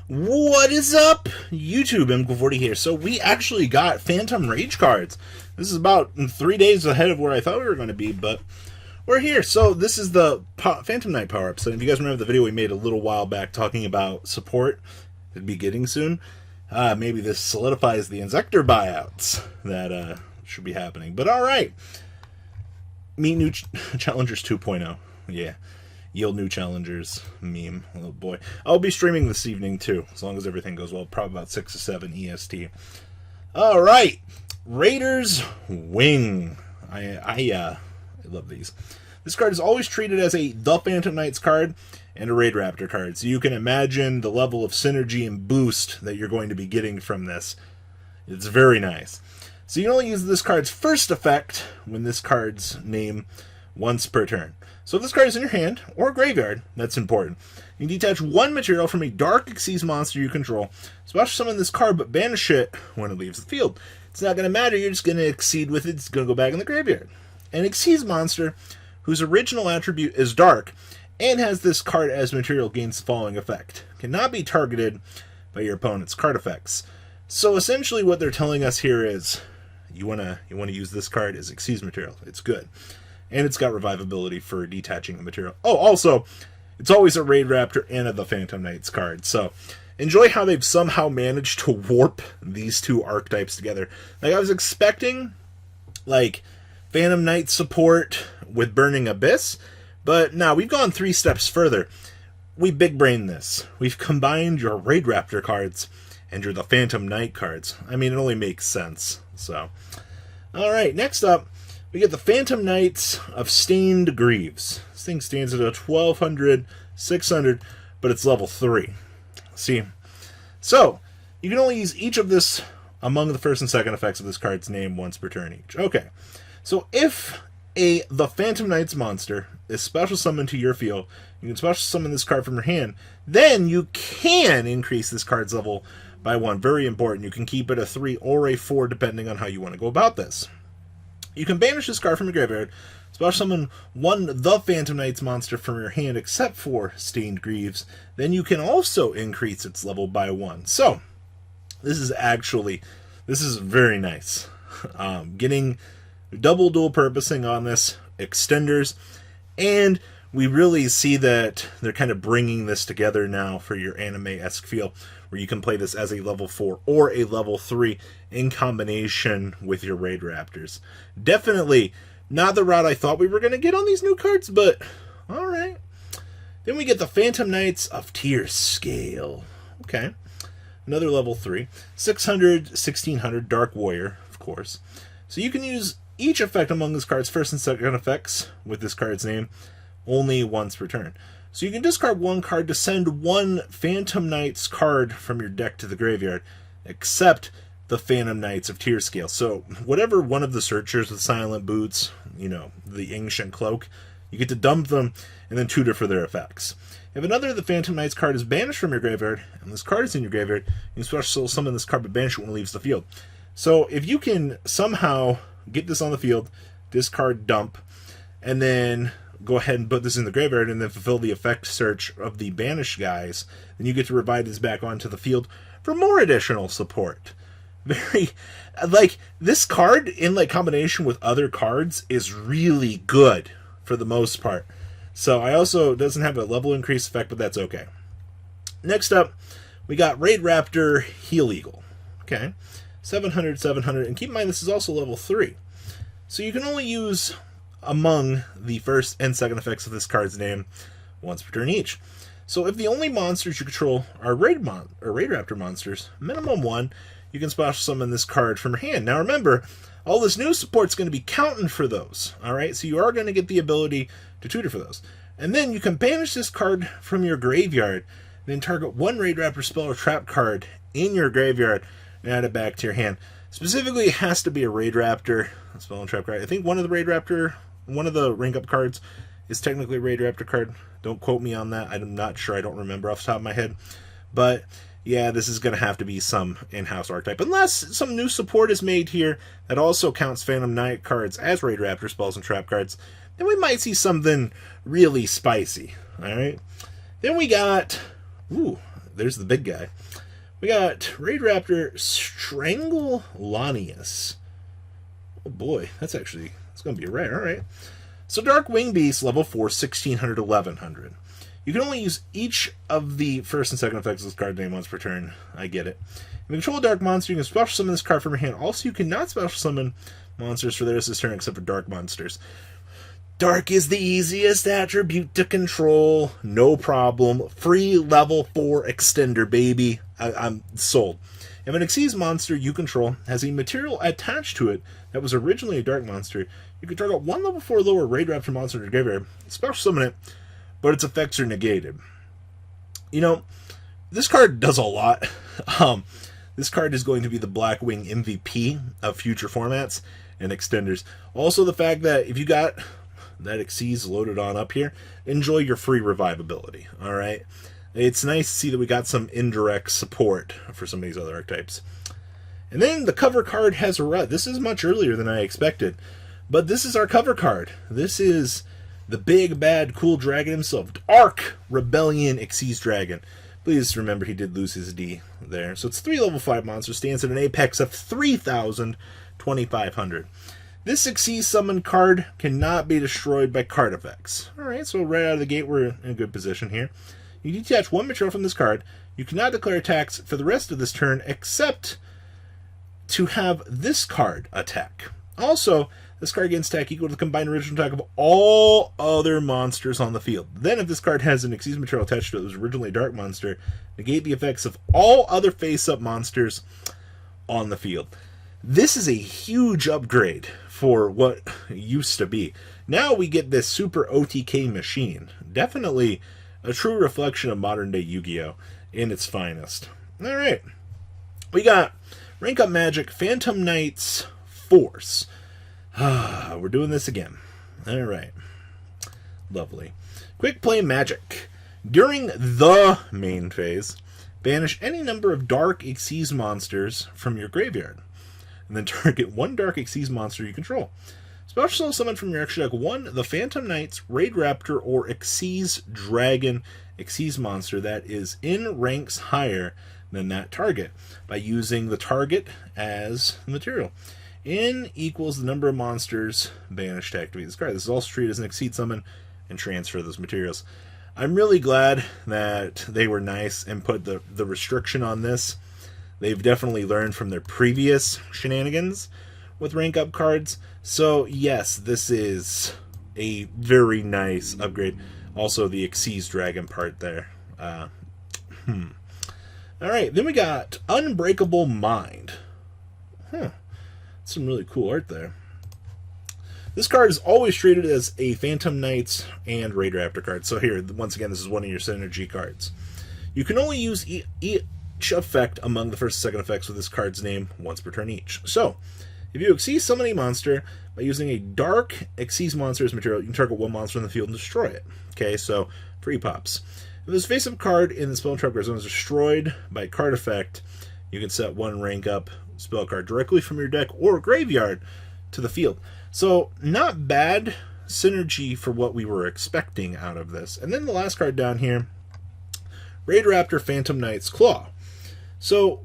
What is up, YouTube? MQ40 here. So we actually got Phantom Rage cards. This is about 3 days ahead of where I thought we were going to be, but we're here. So this is the Phantom Knight power-up. So if you guys remember the video we made a little while back talking about support, it'd be getting soon. Maybe this solidifies the Inzektor buyouts that should be happening. But all right. Meet new Challengers 2.0. Yeah. Yield new challengers meme. Oh boy. I'll be streaming this evening too, as long as everything goes well. Probably about 6 or 7 EST. Alright. Raiders Wing. I love these. This card is always treated as the Phantom Knights card and a Raidraptor card. So you can imagine the level of synergy and boost that you're going to be getting from this. It's very nice. So you can only use this card's first effect when this card's name once per turn. So if this card is in your hand or graveyard, that's important. You can detach one material from a Dark Xyz monster you control, special summon this card, but banish it when it leaves the field. It's not going to matter, you're just going to exceed with it, it's going to go back in the graveyard. An Xyz monster whose original attribute is dark and has this card as material gains the following effect. Cannot be targeted by your opponent's card effects. So essentially what they're telling us here is you want to use this card as Xyz material. It's good. And it's got revivability for detaching the material. Oh, also, it's always a Raidraptor and the Phantom Knights card. So, enjoy how they've somehow managed to warp these two archetypes together. Like, I was expecting, like, Phantom Knight support with Burning Abyss. But now, we've gone 3 steps further. We big-brained this. We've combined your Raidraptor cards and the Phantom Knight cards. I mean, it only makes sense. So, alright, next up, we get the Phantom Knights of Stained Greaves. This thing stands at a 1200, 600, but it's level 3. See? So, you can only use each of this among the first and second effects of this card's name once per turn each. Okay. So, if the Phantom Knights monster is special summoned to your field, you can special summon this card from your hand, then you can increase this card's level by 1. Very important. You can keep it a 3 or a 4 depending on how you want to go about this. You can banish this card from your graveyard, special summon the Phantom Knights monster from your hand except for Stained Greaves. Then you can also increase its level by 1. So, this is very nice. Getting double dual purposing on this, extenders, and we really see that they're kind of bringing this together now for your anime-esque feel, where you can play this as a level 4 or a level 3 in combination with your Raidraptors. Definitely not the route I thought we were going to get on these new cards, but alright. Then we get the Phantom Knights of Tier Scale. Okay. Another level 3. 600, 1600, Dark Warrior, of course. So you can use each effect among this card's first and second effects with this card's name only once per turn. So you can discard one card to send one Phantom Knights card from your deck to the graveyard, except the Phantom Knights of Tier Scale. So whatever one of the searchers with Silent Boots, the Ancient Cloak, you get to dump them and then tutor for their effects. If another of the Phantom Knights card is banished from your graveyard, and this card is in your graveyard, you can special summon this card but banish it when it leaves the field. So if you can somehow get this on the field, discard, dump, and then go ahead and put this in the graveyard and then fulfill the effect search of the banished guys, then you get to revive this back onto the field for more additional support. Very, this card in combination with other cards is really good for the most part. So I also doesn't have a level increase effect, but that's okay. Next up, we got Raidraptor Illegal. Okay. 700, 700, and keep in mind this is also level 3. So you can only use among the first and second effects of this card's name once per turn each. So if the only monsters you control are Raidraptor monsters, minimum 1, you can special summon this card from your hand. Now remember, all this new support's going to be counting for those, alright? So you are going to get the ability to tutor for those. And then you can banish this card from your graveyard, then target one Raidraptor spell or trap card in your graveyard and add it back to your hand. Specifically, it has to be a Raidraptor spell and trap card. I think one of the rank up cards is technically a Raidraptor card. Don't quote me on that. I'm not sure. I don't remember off the top of my head. But yeah, this is going to have to be some in-house archetype. Unless some new support is made here that also counts Phantom Knight cards as Raidraptor spells and trap cards, then we might see something really spicy. All right. Then we got, ooh, there's the big guy. We got Raidraptor Strangle Lanias. Oh boy, it's going to be rare. All right. So Dark Wing Beast, level 4, 1600, 1100. You can only use each of the first and second effects of this card name once per turn. I get it. If you control a dark monster, you can special summon this card from your hand. Also, you cannot special summon monsters for the rest of this turn except for dark monsters. Dark is the easiest attribute to control. No problem. Free level 4 extender, baby. I'm sold. If an Xyz monster you control has a material attached to it that was originally a dark monster, you can target one level 4 lower Raidraptor monster to your graveyard, special summon it, but its effects are negated. You know, this card does a lot. This card is going to be the Blackwing MVP of future formats and extenders. Also, the fact that if you got that Xyz loaded on up here, enjoy your free revivability. All right, it's nice to see that we got some indirect support for some of these other archetypes. And then the cover card has a rut. This is much earlier than I expected, but this is our cover card. This is the big bad cool dragon himself, ARK Rebellion Xyz Dragon. Please remember he did lose his D there. So it's 3 level 5 monsters, stands at an apex of 3,000, 2,500. This Xyz summon card cannot be destroyed by card effects. Alright, so right out of the gate we're in a good position here. You detach one material from this card. You cannot declare attacks for the rest of this turn except to have this card attack. Also, this card gains attack equal to the combined original attack of all other monsters on the field. Then, if this card has an Xyz material attached to it that was originally a dark monster, negate the effects of all other face-up monsters on the field. This is a huge upgrade for what used to be. Now we get this super OTK machine. Definitely a true reflection of modern-day Yu-Gi-Oh! In its finest. Alright. We got Rank Up Magic, Phantom Knight's Force. We're doing this again. Alright. Lovely. Quick Play Magic. During the main phase, banish any number of dark Xyz monsters from your graveyard. And then target one dark Xyz monster you control. Special summon from your extra deck one, the Phantom Knights, Raidraptor, or Xyz Dragon Xyz monster that is in ranks higher than that target by using the target as the material. N equals the number of monsters banished to activate this card. This is also treated as an Xyz summon and transfer those materials. I'm really glad that they were nice and put the restriction on this. They've definitely learned from their previous shenanigans with rank up cards. So yes, this is a very nice upgrade. Also the Xyz Dragon part there. Alright, then we got Unbreakable Mind. Some really cool art there. This card is always treated as a Phantom Knights and Raidraptor card. So here, once again, this is one of your synergy cards. You can only use each effect among the first and second effects with this card's name once per turn each. So, if you Xyz summon a monster by using a dark Xyz monster as material, you can target one monster in the field and destroy it. Okay, so free pops. If this face-up card in the spell trap card zone is destroyed by a card effect, you can set one rank up spell card directly from your deck or graveyard to the field. So, not bad synergy for what we were expecting out of this. And then the last card down here, Raidraptor Phantom Knight's Claw. So,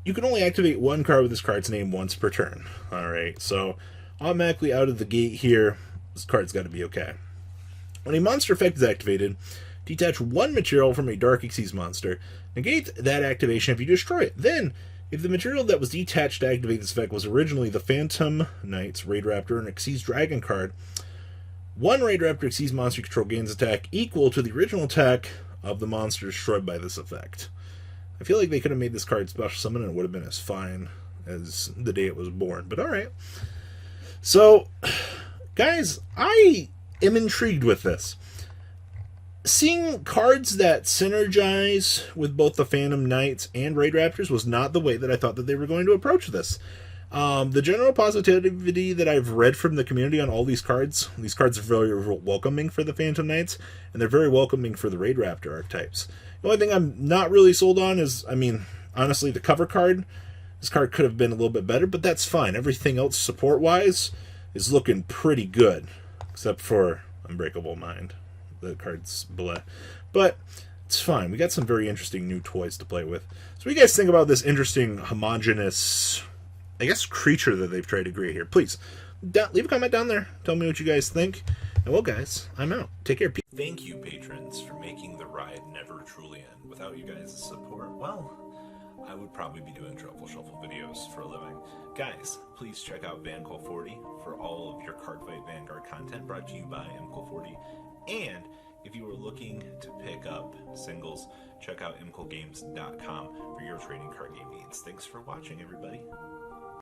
you can only activate one card with this card's name once per turn. Alright, so automatically out of the gate here, this card's got to be okay. When a monster effect is activated, detach one material from a dark Xyz monster. Negate that activation if you destroy it. Then, if the material that was detached to activate this effect was originally the Phantom Knights, Raidraptor, and Xyz Dragon card, one Raidraptor Xyz monster you control gains attack equal to the original attack of the monster destroyed by this effect. I feel like they could have made this card special summon and it would have been as fine as the day it was born, but alright. So, guys, I am intrigued with this. Seeing cards that synergize with both the Phantom Knights and Raidraptors was not the way that I thought that they were going to approach this. The general positivity that I've read from the community on all these cards are very welcoming for the Phantom Knights, and they're very welcoming for the Raidraptor archetypes. The only thing I'm not really sold on is, I mean, honestly, the cover card. This card could have been a little bit better, but that's fine. Everything else support-wise is looking pretty good. except for Unbreakable Mind. The card's bleh. But it's fine. We got some very interesting new toys to play with. So what do you guys think about this interesting, homogenous, I guess, creature that they've tried to create here? Please, leave a comment down there. Tell me what you guys think. And well, guys, I'm out. Take care. Thank you, patrons, for making the ride never truly end. Without you guys' support, well, I would probably be doing Truffle Shuffle videos for a living. Guys, please check out VanCole40 for all of your Cardfight Vanguard content brought to you by MCole40. And if you are looking to pick up singles, check out mcolegames.com for your trading card game needs. Thanks for watching, everybody.